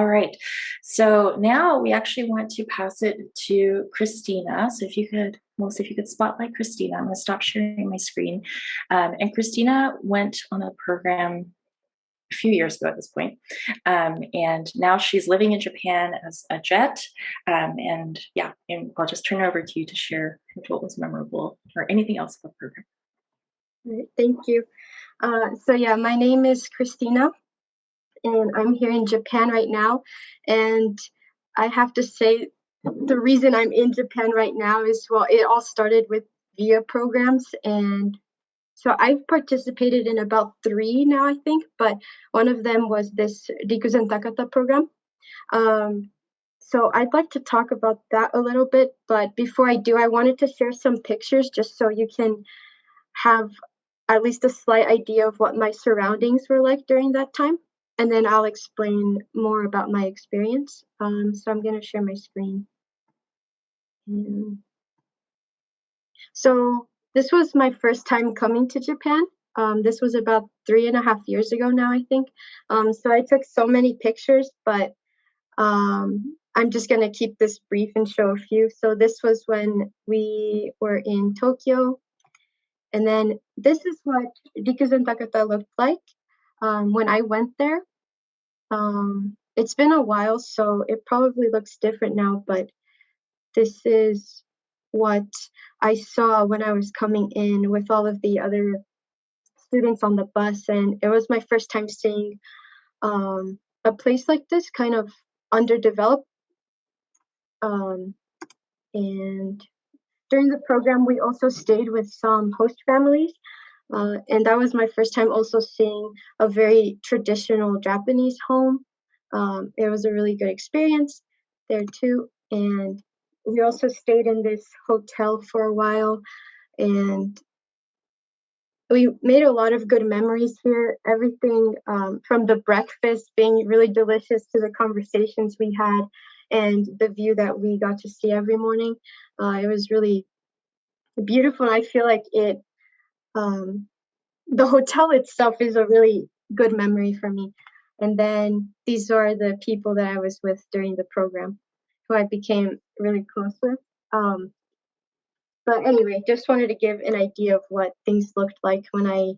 All right. So now we actually want to pass it to Christina. So if you could, Melissa, if you could spotlight Christina, I'm going to stop sharing my screen. And Christina went on a program a few years ago at this point. And now she's living in Japan as a jet. And yeah, and I'll just turn it over to you to share what was memorable or anything else about the program. Right, thank you. So yeah, my name is Christina, and I'm here in Japan right now. And I have to say, the reason I'm in Japan right now is, well, it all started with VIA programs. And so I've participated in about 3 now, I think, but one of them was this Rikuzentakata program. So I'd like to talk about that a little bit, but before I do, I wanted to share some pictures just so you can have at least a slight idea of what my surroundings were like during that time. And then I'll explain more about my experience. So I'm going to share my screen. So this was my first time coming to Japan. This was about 3.5 years ago now, I think. So I took so many pictures, but I'm just going to keep this brief and show a few. So this was when we were in Tokyo. And then this is what Rikuzentakata looked like when I went there. It's been a while, so it probably looks different now, but this is what I saw when I was coming in with all of the other students on the bus. And it was my first time seeing a place like this, kind of underdeveloped. And during the program, we also stayed with some host families. And that was my first time also seeing a very traditional Japanese home. It was a really good experience there too. And we also stayed in this hotel for a while, and we made a lot of good memories here. Everything from the breakfast being really delicious to the conversations we had and the view that we got to see every morning. It was really beautiful. And I feel like the hotel itself is a really good memory for me. And then these are the people that I was with during the program, who I became really close with. But anyway, just wanted to give an idea of what things looked like when I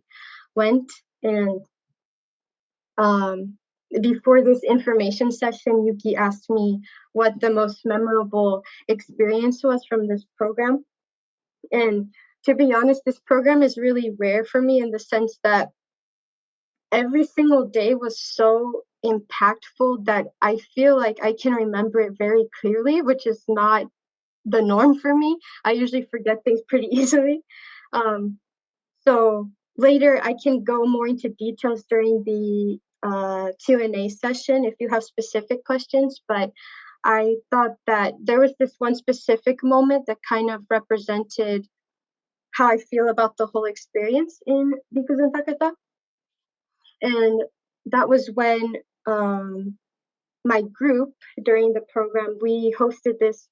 went. And before this information session, Yuki asked me what the most memorable experience was from this program. And to be honest, this program is really rare for me in the sense that every single day was so impactful that I feel like I can remember it very clearly, which is not the norm for me. I usually forget things pretty easily. So later I can go more into details during the Q&A session if you have specific questions, but I thought that there was this one specific moment that kind of represented how I feel about the whole experience in Rikuzentakata. And that was when my group during the program, we hosted this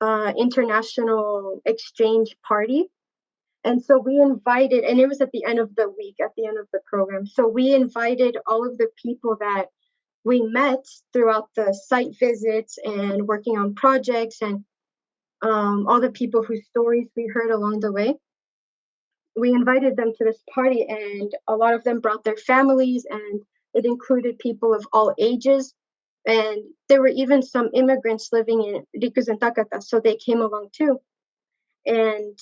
international exchange party. And so we invited, and it was at the end of the week, at the end of the program. So we invited all of the people that we met throughout the site visits and working on projects, and all the people whose stories we heard along the way. We invited them to this party, and a lot of them brought their families, and it included people of all ages. And there were even some immigrants living in Rikuzentakata, so they came along too. And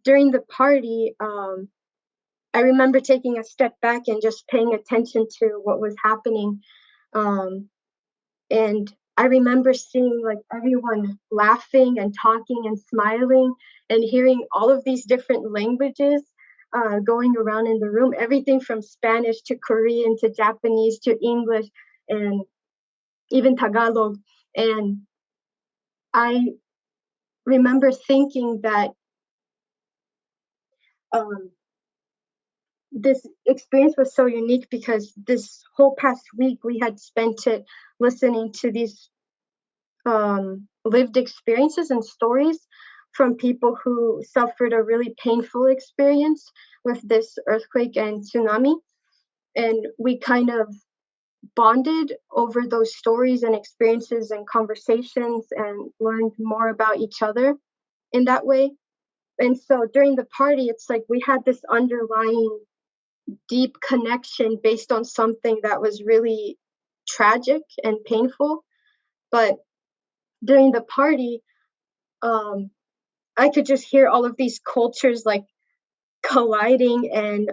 during the party, I remember taking a step back and just paying attention to what was happening. And I remember seeing like everyone laughing and talking and smiling and hearing all of these different languages going around in the room, everything from Spanish to Korean to Japanese to English and even Tagalog. And I remember thinking that this experience was so unique because this whole past week we had spent it listening to these lived experiences and stories from people who suffered a really painful experience with this earthquake and tsunami. And we kind of bonded over those stories and experiences and conversations and learned more about each other in that way. And so during the party, it's like we had this underlying deep connection based on something that was really tragic and painful. But during the party, um, I could just hear all of these cultures like colliding and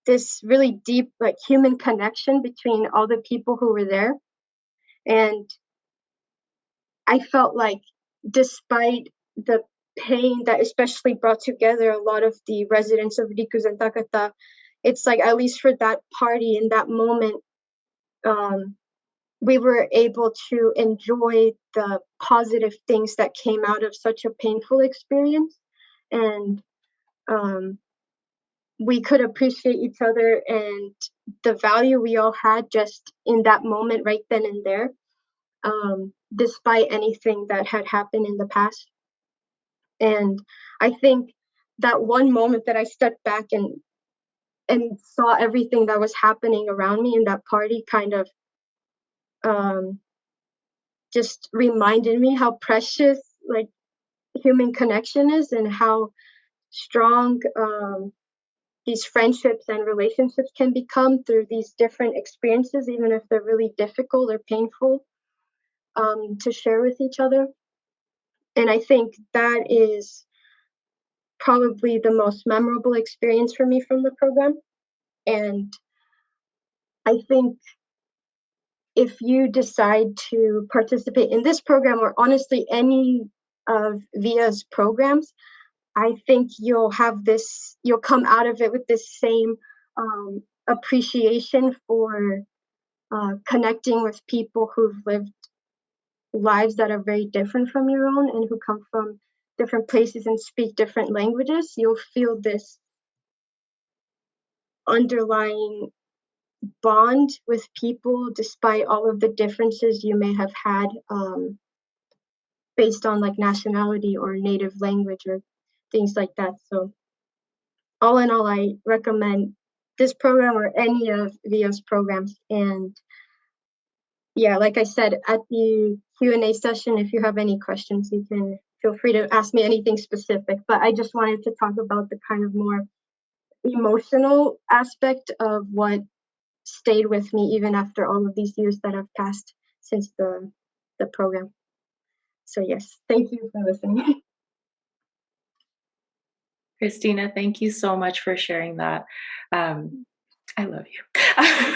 this really deep like human connection between all the people who were there. And I felt like despite the pain that especially brought together a lot of the residents of Rikuzentakata, it's like at least for that party in that moment, um, we were able to enjoy the positive things that came out of such a painful experience. And um, we could appreciate each other and the value we all had just in that moment right then and there, despite anything that had happened in the past. And I think that one moment that I stepped back and saw everything that was happening around me in that party kind of um, just reminded me how precious like human connection is and how strong these friendships and relationships can become through these different experiences, even if they're really difficult or painful to share with each other. And I think that is probably the most memorable experience for me from the program. And I think if you decide to participate in this program or honestly any of VIA's programs, I think you'll come out of it with this same appreciation for connecting with people who've lived lives that are very different from your own and who come from different places and speak different languages. You'll feel this underlying bond with people despite all of the differences you may have had based on like nationality or native language or things like that. So all in all, I recommend this program or any of VIA's programs. And yeah, like I said, at the Q&A session, if you have any questions, you can feel free to ask me anything specific. But I just wanted to talk about the kind of more emotional aspect of what stayed with me even after all of these years that have passed since the program. So yes, thank you for listening. Christina, thank you so much for sharing that. I love you.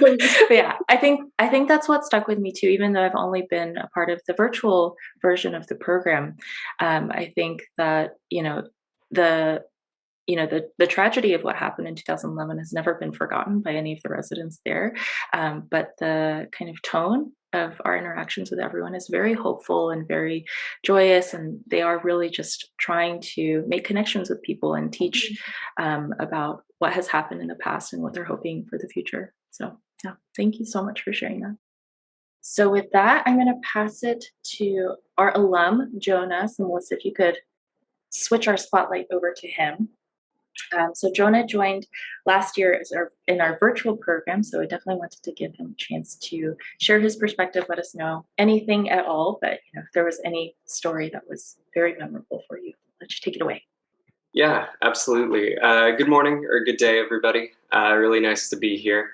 But yeah, I think that's what stuck with me too. Even though I've only been a part of the virtual version of the program, I think that the the tragedy of what happened in 2011 has never been forgotten by any of the residents there. But the kind of tone of our interactions with everyone is very hopeful and very joyous, and they are really just trying to make connections with people and teach about what has happened in the past and what they're hoping for the future. So, yeah, thank you so much for sharing that. So, with that, I'm going to pass it to our alum, Jonah. So, Melissa, if you could switch our spotlight over to him. So Jonah joined last year in our virtual program, so I definitely wanted to give him a chance to share his perspective, let us know anything at all, but if there was any story that was very memorable for you, let you take it away. Yeah, absolutely. Good morning or good day, everybody. Really nice to be here.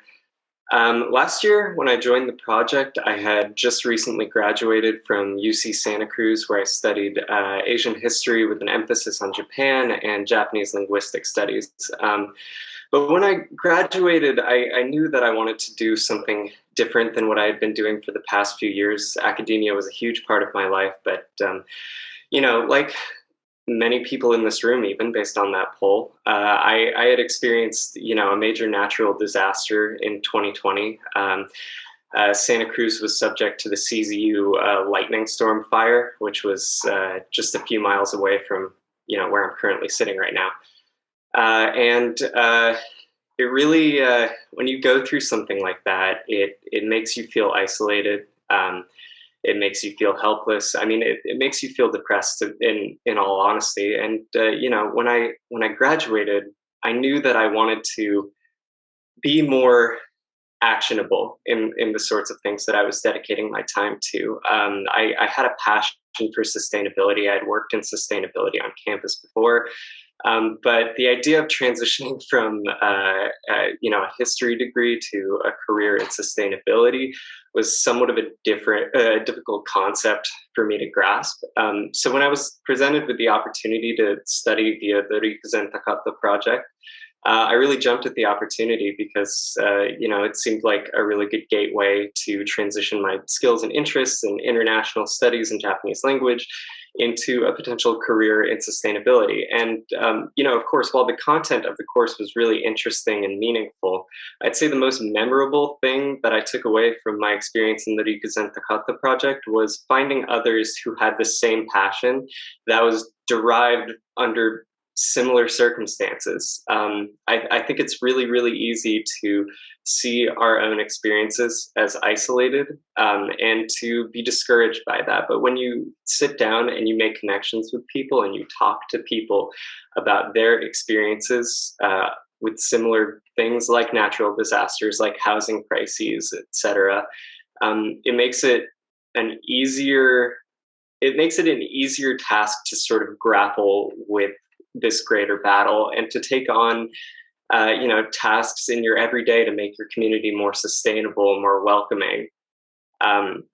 Last year, when I joined the project, I had just recently graduated from UC Santa Cruz, where I studied Asian history with an emphasis on Japan and Japanese linguistic studies. But when I graduated, I knew that I wanted to do something different than what I had been doing for the past few years. Academia was a huge part of my life, but like many people in this room, even based on that poll, I had experienced, a major natural disaster in 2020. Santa Cruz was subject to the CZU lightning storm fire, which was just a few miles away from, where I'm currently sitting right now. And it really, when you go through something like that, it makes you feel isolated. It makes you feel helpless. I mean, it makes you feel depressed in all honesty. And, when I graduated, I knew that I wanted to be more actionable in the sorts of things that I was dedicating my time to. I had a passion for sustainability. I had worked in sustainability on campus before, but the idea of transitioning from a history degree to a career in sustainability was somewhat of a difficult concept for me to grasp. So when I was presented with the opportunity to study via the Rikuzentakata project, I really jumped at the opportunity because it seemed like a really good gateway to transition my skills and interests in international studies and Japanese language into a potential career in sustainability. And of course, while the content of the course was really interesting and meaningful, I'd say the most memorable thing that I took away from my experience in the Rikuzentakata project was finding others who had the same passion that was derived under similar circumstances. I think it's really, really easy to see our own experiences as isolated and to be discouraged by that. But when you sit down and you make connections with people and you talk to people about their experiences with similar things like natural disasters, like housing crises, etc., it makes it an easier task to sort of grapple with this greater battle and to take on tasks in your everyday to make your community more sustainable, more welcoming. In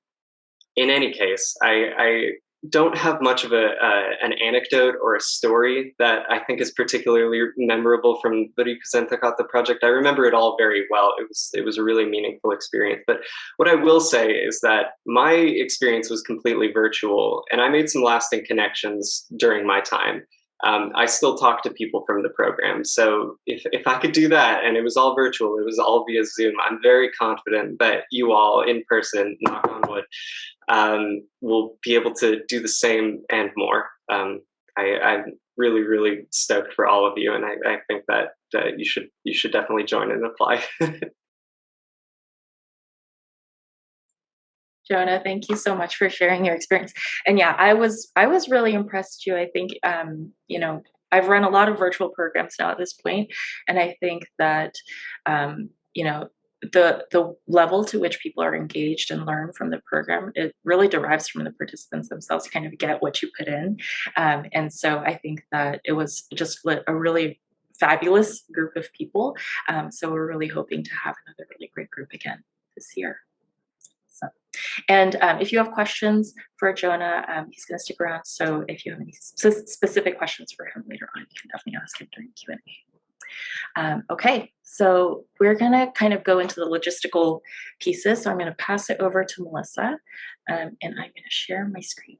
any case, I don't have much of an anecdote or a story that I think is particularly memorable from the Rikuzentakata project. I remember it all very well. It was a really meaningful experience. But what I will say is that my experience was completely virtual, and I made some lasting connections during my time. I still talk to people from the program. So if I could do that and it was all virtual, it was all via Zoom, I'm very confident that you all in person, knock on wood, will be able to do the same and more. I'm really, really stoked for all of you. And I think that you should definitely join and apply. Jonah, thank you so much for sharing your experience. And yeah, I was really impressed too. I think I've run a lot of virtual programs now at this point, and I think that the level to which people are engaged and learn from the program, it really derives from the participants themselves to kind of get what you put in. And so I think that it was just a really fabulous group of people. So we're really hoping to have another really great group again this year. So, and if you have questions for Jonah, he's going to stick around. So if you have any specific questions for him later on, you can definitely ask him during Q&A. Okay, so we're going to kind of go into the logistical pieces. So I'm going to pass it over to Melissa, and I'm going to share my screen.